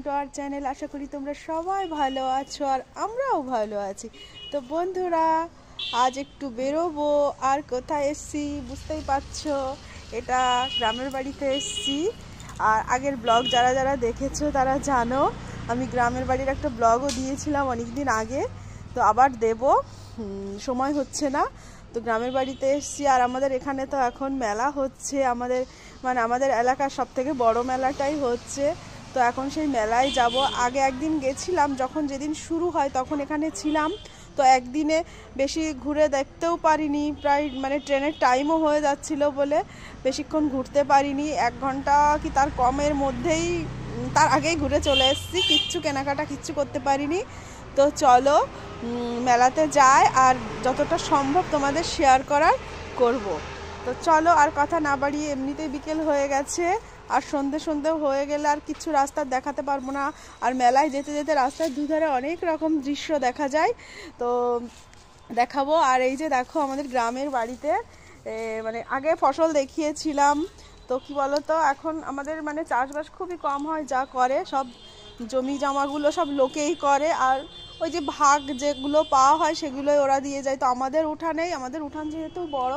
Two our channel. আশা করি তোমরা সবাই ভালো আছো আর আমরাও ভালো আছি। তো বন্ধুরা, আজ একটু বেরোবো। আর কোথায় এসছি বুঝতেই পারছো, এটা গ্রামের বাড়িতে এসছি। আর আগের ব্লগ যারা যারা দেখেছো তারা জানো, আমি গ্রামের বাড়ির একটা ব্লগও দিয়েছিলাম অনেক দিন আগে। তো আবার দেব, সময় হচ্ছে না। তো গ্রামের বাড়িতে এসছি আর আমাদের এখানে তো এখন মেলা হচ্ছে। আমাদের এলাকার সব থেকে বড় মেলাটাই হচ্ছে। তো এখন সেই মেলায় যাব। আগে একদিন গেছিলাম, যেদিন শুরু হয় তখন এখানে ছিলাম। তো একদিনে বেশি ঘুরে দেখতেও পারিনি, প্রায় ট্রেনের টাইমও হয়ে যাচ্ছিল বলে বেশিক্ষণ ঘুরতে পারিনি। 1 ঘন্টা কি তার কমের মধ্যেই, তার আগেই ঘুরে চলে এসেছি। কিচ্ছু কেনাকাটা কিচ্ছু করতে পারিনি। তো চলো মেলাতে যাই আর যতটা সম্ভব তোমাদের শেয়ার করব। তো চলো আর কথা না বাড়িয়ে, এমনিতেই বিকেল হয়ে গেছে আর সন্ধেও হয়ে গেলে আর কিছু রাস্তা দেখাতে পারবো না। আর মেলায় যেতে যেতে রাস্তার দুধারে অনেক রকম দৃশ্য দেখা যায়, তো দেখাবো। আর এই যে দেখো আমাদের গ্রামের বাড়িতে আগে ফসল দেখিয়েছিলাম। তো কি বলো তো, এখন আমাদের চাষবাস খুবই কম হয়, যা করে সব জমি জমাগুলো সব লোকেই করে। আর ওই যে ভাগ যেগুলো পাওয়া হয় সেগুলোই ওরা দিয়ে যায়। তো আমাদের উঠান যেহেতু বড়,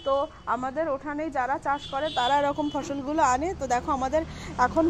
তো আমাদের উঠানেই যারা চাষ করে তারা এরকম ফসলগুলো আনে। তো দেখো আমাদের এখন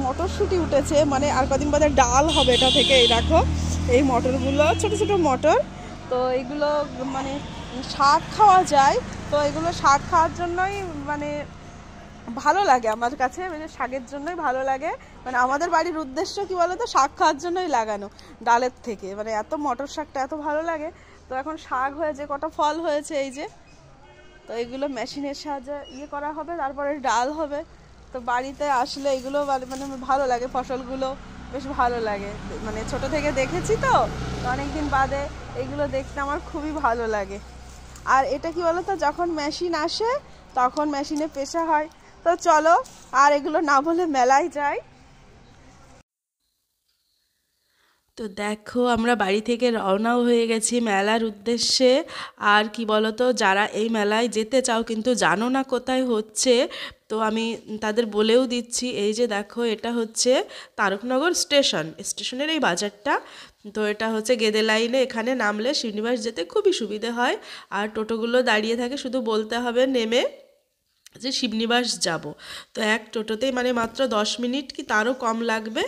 মটরশুঁটি উঠেছে, আর কদিন বাদে ডাল হবে এটা থেকে। এই দেখো এই মটরগুলো, ছোট ছোট মটর। তো এইগুলো শাক খাওয়া যায়। তো এগুলো শাক খাওয়ার জন্যই ভালো লাগে আমার কাছে, শাকের জন্যই ভালো লাগে। আমাদের বাড়ির উদ্দেশ্য কি বলতো, শাক খাওয়ার জন্যই লাগানো ডালের থেকে। এত মটর শাকটা এত ভালো লাগে। তো এখন শাক হয়েছে, কটা ফল হয়েছে এই যে। তো এগুলো মেশিনের সাহায্যে করা হবে, তারপরে ডাল হবে। তো বাড়িতে আসলে এগুলো ভালো লাগে, ফসলগুলো বেশ ভালো লাগে। ছোট থেকে দেখেছি, তো অনেকদিন বাদে এগুলো দেখতে আমার খুবই ভালো লাগে। আর এটা কি বলতো, যখন মেশিন আসে তখন মেশিনে পেশা হয়। তো চলো আর এগুলো না বলে মেলায় যাই। তো দেখো আমরা বাড়ি থেকে রওনাও হয়ে গেছি মেলার উদ্দেশ্যে। আর কি বলতো, যারা এই মেলায় যেতে চাও কিন্তু জানো না কোথায় হচ্ছে, তো আমি তাদের বলেও দিচ্ছি। এই যে দেখো, এটা হচ্ছে তারকনগর স্টেশনের এই বাজারটা। তো এটা হচ্ছে গেদে লাইনে। এখানে নামলে শিবনিবাস যেতে খুবই সুবিধে হয়। আর টোটোগুলো দাঁড়িয়ে থাকে, শুধু বলতে হবে নেমে যে শিবনিবাস যাব। তো এক টোটোতেই মাত্র 10 মিনিট কি তারও কম লাগবে।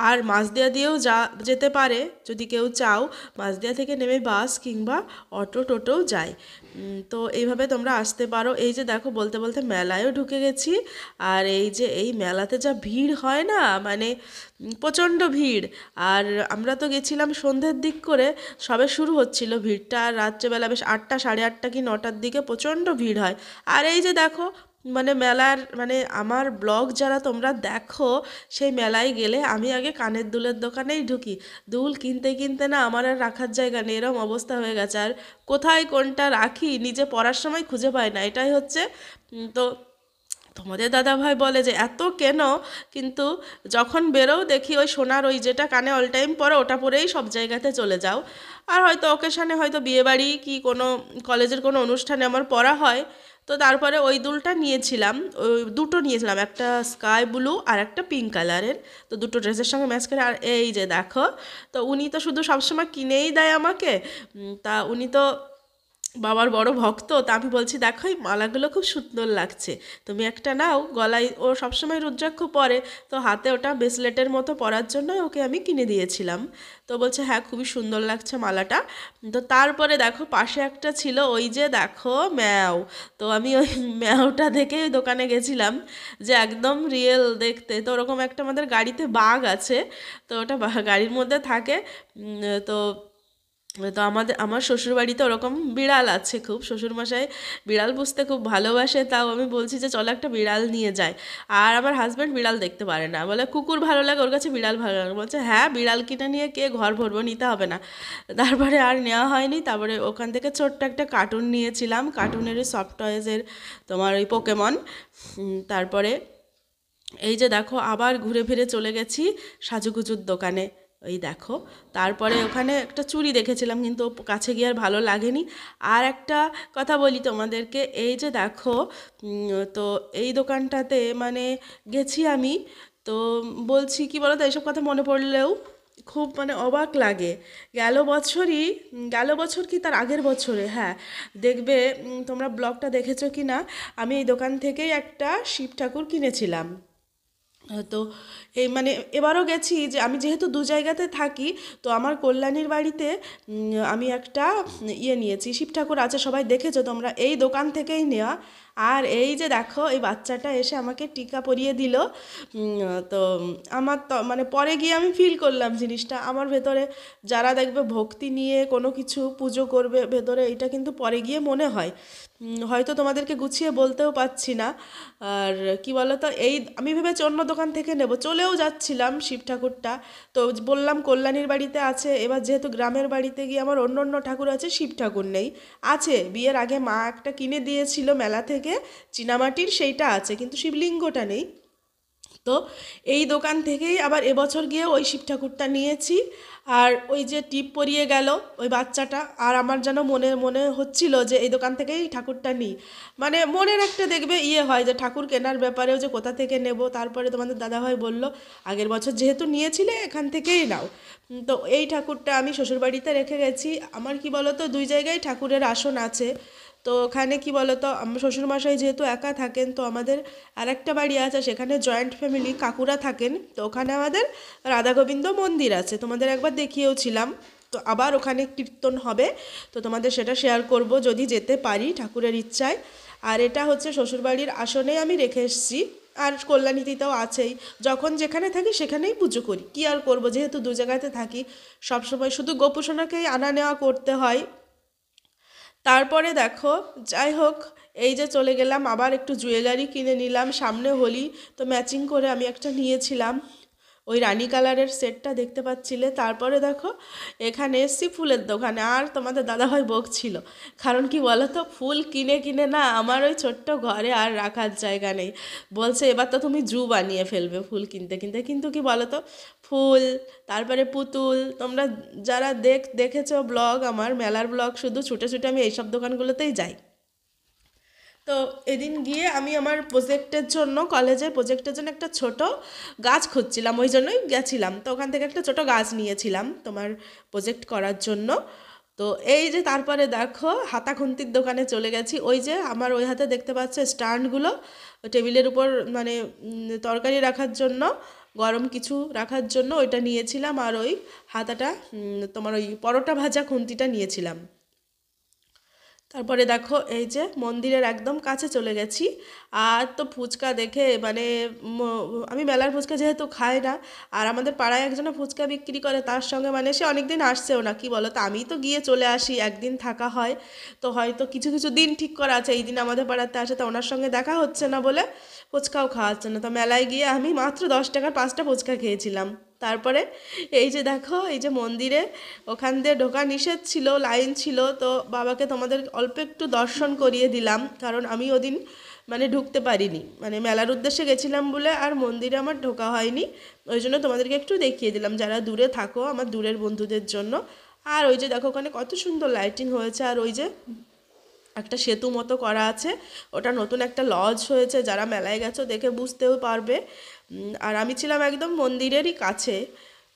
আর মাঝদিয়া দিয়েও যেতে পারে যদি কেউ চাও। মাঝদিয়া থেকে নেমে বাস কিংবা টোটোও যায়। তো এইভাবে তোমরা আসতে পারো। এই যে দেখো, বলতে বলতে মেলায়ও ঢুকে গেছি। আর এই যে এই মেলাতে যা ভিড় হয় না, প্রচণ্ড ভিড়। আর আমরা তো গেছিলাম সন্ধ্যের দিক করে, সবে শুরু হচ্ছিল ভিড়টা। আর রাত্রেবেলা বেশ 8টা, সাড়ে 8টা কি 9টার দিকে প্রচণ্ড ভিড় হয়। আর এই যে দেখো মেলার আমার ব্লগ যারা তোমরা দেখো, সেই মেলায় গেলে আমি আগে কানের দুলের দোকানেই ঢুকি। দুল কিনতে কিনতে না আমার আর রাখার জায়গা নেই, এরম অবস্থা হয়ে গেছে। আর কোথায় কোনটা রাখি নিজে পরার সময় খুঁজে পাই না, এটাই হচ্ছে। তো তোমাদের দাদাভাই বলে যে এত কেন, কিন্তু যখন বেরোও দেখি ওই সোনার ওই যেটা কানে অল টাইম পরে, ওটা পরেই সব জায়গাতে চলে যাও। আর হয়তো অকেশানে, হয়তো বিয়েবাড়ি কি কোনো কলেজের কোনো অনুষ্ঠানে আমার পরা হয়, তো তারপরে ওই দুলটা নিয়েছিলাম। ওই দুটো নিয়েছিলাম, একটা স্কাই ব্লু আর একটা পিঙ্ক কালারের। তো দুটো ড্রেসের সঙ্গে ম্যাচ করে। আর এই যে দেখো, তো উনি তো শুধু সবসময় কিনেই দেয় আমাকে। তা উনি তো বাবার বড় ভক্ত। তা আমি বলছি, দেখো এই মালাগুলো খুব সুন্দর লাগছে, তুমি একটা নাও। গলায় ও সবসময় রুদ্রাক্ষ পরে, তো হাতে ওটা ব্রেসলেটের মতো পরার জন্য ওকে আমি কিনে দিয়েছিলাম। তো বলছে হ্যাঁ খুবই সুন্দর লাগছে মালাটা। তো তারপরে দেখো পাশে একটা ছিল, ওই যে দেখো ম্যাও। তো আমি ওই ম্যাওটা দেখে ওই দোকানে গেছিলাম, যে একদম রিয়েল দেখতে। তো ওরকম একটা আমাদের গাড়িতে বাঘ আছে, তো ওটা গাড়ির মধ্যে থাকে। তো তো আমার শ্বশুরবাড়িতে ওরকম বিড়াল আছে খুব। শ্বশুরমশাই বিড়াল পুষতে খুব ভালোবাসে। তাও আমি বলছি যে চলো একটা বিড়াল নিয়ে যায়। আর আমার হাজব্যান্ড বিড়াল দেখতে পারে না, বলে কুকুর ভালো লাগে, ওর কাছে বিড়াল ভালো লাগে। বলছে হ্যাঁ, বিড়াল কিনে নিয়ে কে ঘর ভরবো, নিতে হবে না। তারপরে আর নেওয়া হয়নি। তারপরে ওখান থেকে ছোট্ট একটা কার্টুন নিয়েছিলাম, কার্টুনের সফট টয়েসের, তোমার ওই পোকেমন। তারপরে এই যে দেখো আবার ঘুরে ফিরে চলে গেছি সাজুগুজুর দোকানে। ওই দেখো, তারপরে ওখানে একটা চুড়ি দেখেছিলাম, কিন্তু কাছে গিয়ে আর ভালো লাগেনি। আর একটা কথা বলি তোমাদেরকে, এই যে দেখো, তো এই দোকানটাতে গেছি আমি। তো বলছি কি বলো তো, এইসব কথা মনে পড়লেও খুব মানে অবাক লাগে। গেল বছর কি তার আগের বছরে, হ্যাঁ, দেখবে তোমরা ব্লগটা দেখেছো কি না, আমি এই দোকান থেকেই একটা শিব ঠাকুর কিনেছিলাম। তো এই মানে এবারও গেছি, যে আমি যেহেতু দু জায়গাতে থাকি, তো আমার কল্যাণীর বাড়িতে আমি একটা নিয়েছি, শিব ঠাকুর আছে, সবাই দেখেছো তোমরা, এই দোকান থেকেই নেওয়া। আর এই যে দেখো, এই বাচ্চাটা এসে আমাকে টিকা পরিয়ে দিল। তো আমার তো মানে পরে গিয়ে আমি ফিল করলাম জিনিসটা আমার ভেতরে, যারা দেখবে ভক্তি নিয়ে কোনো কিছু পুজো করবে ভেতরে, এটা কিন্তু পরে গিয়ে মনে হয়। হয়তো তোমাদেরকে গুছিয়ে বলতেও পারছি না। আর কি বলো তো, এই আমি ভেবেছি অন্য দোকান থেকে নেব, চলেও যাচ্ছিলাম শিব ঠাকুরটা, তো বললাম কল্যাণীর বাড়িতে আছে, এবার যেহেতু গ্রামের বাড়িতে গিয়ে আমার অন্য অন্য ঠাকুর আছে, শিব ঠাকুর নেই। আছে, বিয়ের আগে মা একটা কিনে দিয়েছিল মেলা থেকে, চীনামাটির, সেইটা আছে, কিন্তু শিবলিঙ্গটা নেই। তো এই দোকান থেকেই আবার এবছর গিয়ে ওই শিব ঠাকুরটা নিয়েছি। আর ওই যে টিপ পরিয়ে গেল ওই বাচ্চাটা, আর আমার যেন মনে মনে হচ্ছিল যে এই দোকান থেকেই ঠাকুরটা নিই। মানে মনের একটা দেখবে হয় যে ঠাকুর কেনার ব্যাপারেও যে কোথা থেকে নেব। তারপরে তোমাদের দাদাভাই বলল, আগের বছর যেহেতু নিয়েছিলে এখান থেকেই নাও। তো এই ঠাকুরটা আমি শ্বশুরবাড়িতে রেখে গেছি। আমার কি বলো তো, দুই জায়গায় ঠাকুরের আসন আছে। তো ওখানে কি বলো তো, আমার শ্বশুরমশাই যেহেতু একা থাকেন, তো আমাদের আরেকটা বাড়ি আছে, সেখানে জয়েন্ট ফ্যামিলি, কাকুরা থাকেন, তো ওখানে আমাদের রাধা গোবিন্দ মন্দির আছে, তোমাদের একবার দেখিয়েও ছিলাম। তো আবার ওখানে কীর্তন হবে, তো তোমাদের সেটা শেয়ার করব যদি যেতে পারি ঠাকুরের ইচ্ছায়। আর এটা হচ্ছে শ্বশুরবাড়ির আসনেই আমি রেখে এসেছি। আর কল্যাণীতেও আছেই, যখন যেখানে থাকি সেখানেই পুজো করি, কী আর করবো, যেহেতু দু জায়গাতে থাকি, সবসময় শুধু গোপুসোনাকেই আনা নেওয়া করতে হয়। তারপরে দেখো, যাই হোক, এই যে চলে গেলাম, আবার একটু জুয়েলারি কিনে নিলাম, সামনে হোলি, তো ম্যাচিং করে আমি একটা নিয়েছিলাম, ওই রানী কালারের সেটটা দেখতে পাচ্ছিলে। তারপরে দেখো, এখানে এসছি ফুলের দোকানে, আর তোমাদের দাদাভাই বকছিল, কারণ কি বলো তো, ফুল কিনে কিনে না আমার ওই ছোট্ট ঘরে আর রাখার জায়গা নেই। বলছে এবার তো তুমি জু বানিয়ে ফেলবে ফুল কিনতে কিনতে, কিন্তু কি বলো তো, ফুল, তারপরে পুতুল, তোমরা যারা দেখেছো ব্লগ, আমার মেলার ব্লগ, শুধু ছুটে ছুটে আমি এইসব দোকানগুলোতেই যাই। তো এদিন গিয়ে আমি আমার প্রজেক্টের জন্য, কলেজের প্রজেক্টের জন্য একটা ছোট গাছ খুঁজছিলাম, ওই জন্যই গেছিলাম। তো ওখান থেকে একটা ছোট গাছ নিয়েছিলাম তোমার প্রজেক্ট করার জন্য। তো এই যে তারপরে দেখো, হাতা খুন্তির দোকানে চলে গেছি। ওই যে আমার ওই হাতে দেখতে পাচ্ছ স্ট্যান্ডগুলো, টেবিলের উপর মানে তরকারি রাখার জন্য, গরম কিছু রাখার জন্য ওইটা নিয়েছিলাম। আর ওই হাতাটা, তোমার ওই পরোটা ভাজা খুন্তিটা নিয়েছিলাম। তারপরে দেখো, এই যে মন্দিরের একদম কাছে চলে গেছি। আর তো ফুচকা দেখে মানে আমি মেলার ফুচকা যেহেতু খাই না, আর আমাদের পাড়ায় একজনে ফুচকা বিক্রি করে, তার সঙ্গে মানে সে অনেক দিন আসছেও না, কি বলো তো, আমি তো গিয়ে চলে আসি, একদিন থাকা হয়। তো হয়তো কিছু কিছু দিন ঠিক করা আছে, এই দিন আমাদের পাড়াতে আসে, তো ওনার সঙ্গে দেখা হচ্ছে না বলে ফুচকাও খাওয়া হচ্ছে না। তো মেলায় গিয়ে আমি মাত্র 10 টাকার 5টা ফুচকা খেয়েছিলাম। তারপরে এই যে দেখো, এই যে মন্দিরে ওখান দিয়ে ঢোকা নিষেধ ছিল, লাইন ছিল, তো বাবাকে তোমাদের অল্প একটু দর্শন করিয়ে দিলাম, কারণ আমি ওদিন মানে ঢুকতে পারিনি, মানে মেলার উদ্দেশ্যে গেছিলাম বলে আর মন্দিরে আমার ঢোকা হয়নি। ওই জন্য তোমাদেরকে একটু দেখিয়ে দিলাম, যারা দূরে থাকো, আমার দূরের বন্ধুদের জন্য। আর ওই যে দেখো, ওখানে কত সুন্দর লাইটিং হয়েছে, আর ওই যে একটা সেতু মতো করা আছে, ওটা নতুন একটা লজ হয়েছে, যারা মেলায় গেছো দেখে বুঝতেও পারবে। আর আমি ছিলাম একদম মন্দিরেরই কাছে।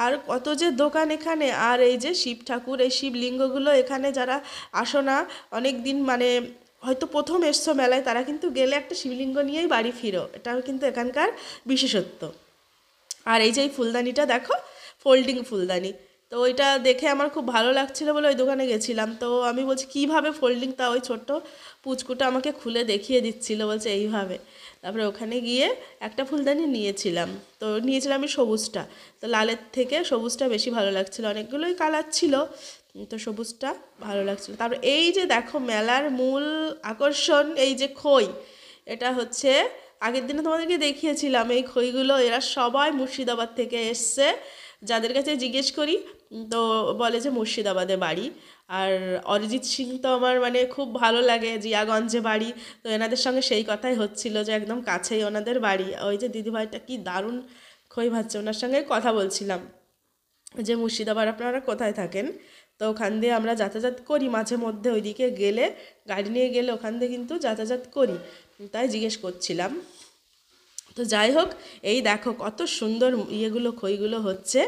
আর কত যে দোকান এখানে, আর এই যে শিব ঠাকুর, এই শিবলিঙ্গগুলো এখানে যারা আসো না অনেক দিন, মানে হয়তো প্রথম এসছো মেলায়, তারা কিন্তু গেলে একটা শিবলিঙ্গ নিয়েই বাড়ি ফিরো, এটাও কিন্তু এখানকার বিশেষত্ব। আর এই যে এই ফুলদানিটা দেখো, ফোল্ডিং ফুলদানি, তো ওইটা দেখে আমার খুব ভালো লাগছিলো বলে ওই দোকানে গেছিলাম। তো আমি বলছি কীভাবে ফোল্ডিং, তা ওই ছোট্ট পুচকুটা আমাকে খুলে দেখিয়ে দিচ্ছিলো, বলছে এইভাবে। তারপরে ওখানে গিয়ে একটা ফুলদানি নিয়েছিলাম। তো নিয়েছিলাম আমি সবুজটা, তো লালের থেকে সবুজটা বেশি ভালো লাগছিলো, অনেকগুলোই কালার ছিল, তো সবুজটা ভালো লাগছিলো। তারপর এই যে দেখো, মেলার মূল আকর্ষণ এই যে খই, এটা হচ্ছে আগের দিনে তোমাদেরকে দেখিয়েছিলাম, এই খইগুলো এরা সবাই মুর্শিদাবাদ থেকে এসছে। যাদের কাছে জিজ্ঞেস করি, তো বলে যে মুর্শিদাবাদে বাড়ি। আর অরিজিৎ সিং তো আমার মানে খুব ভালো লাগে, জিয়াগঞ্জে বাড়ি। তো এনাদের সঙ্গে সেই কথাই হচ্ছিল যে একদম কাছেই ওনাদের বাড়ি। ওই যে দিদিভাইটা কি দারুণ খই ভাজছে, ওনার সঙ্গে কথা বলছিলাম যে মুর্শিদাবাদ আপনারা কোথায় থাকেন। তো ওখান দিয়ে আমরা যাতায়াত করি মাঝে মধ্যে, ওইদিকে গেলে, গাড়ি নিয়ে গেলে ওখান দিয়ে কিন্তু যাতায়াত করি, তাই জিজ্ঞেস করছিলাম। তো তো যাই হোক, এই দেখো কত সুন্দর ইয়েগুলো খইগুলো হচ্ছে।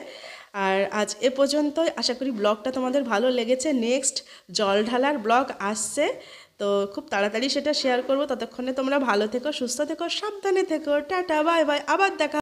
আর আজ এ পর্যন্তই, আশা করি ব্লগটা তোমাদের ভালো লেগেছে। নেক্সট জল ঢালার ব্লগ আসছে, তো খুব তাড়াতাড়ি সেটা শেয়ার করব। ততক্ষণে তোমরা ভালো থেকো, সুস্থ থেকো, সাবধানে থেকো, টাটা বাই বাই, আবার দেখা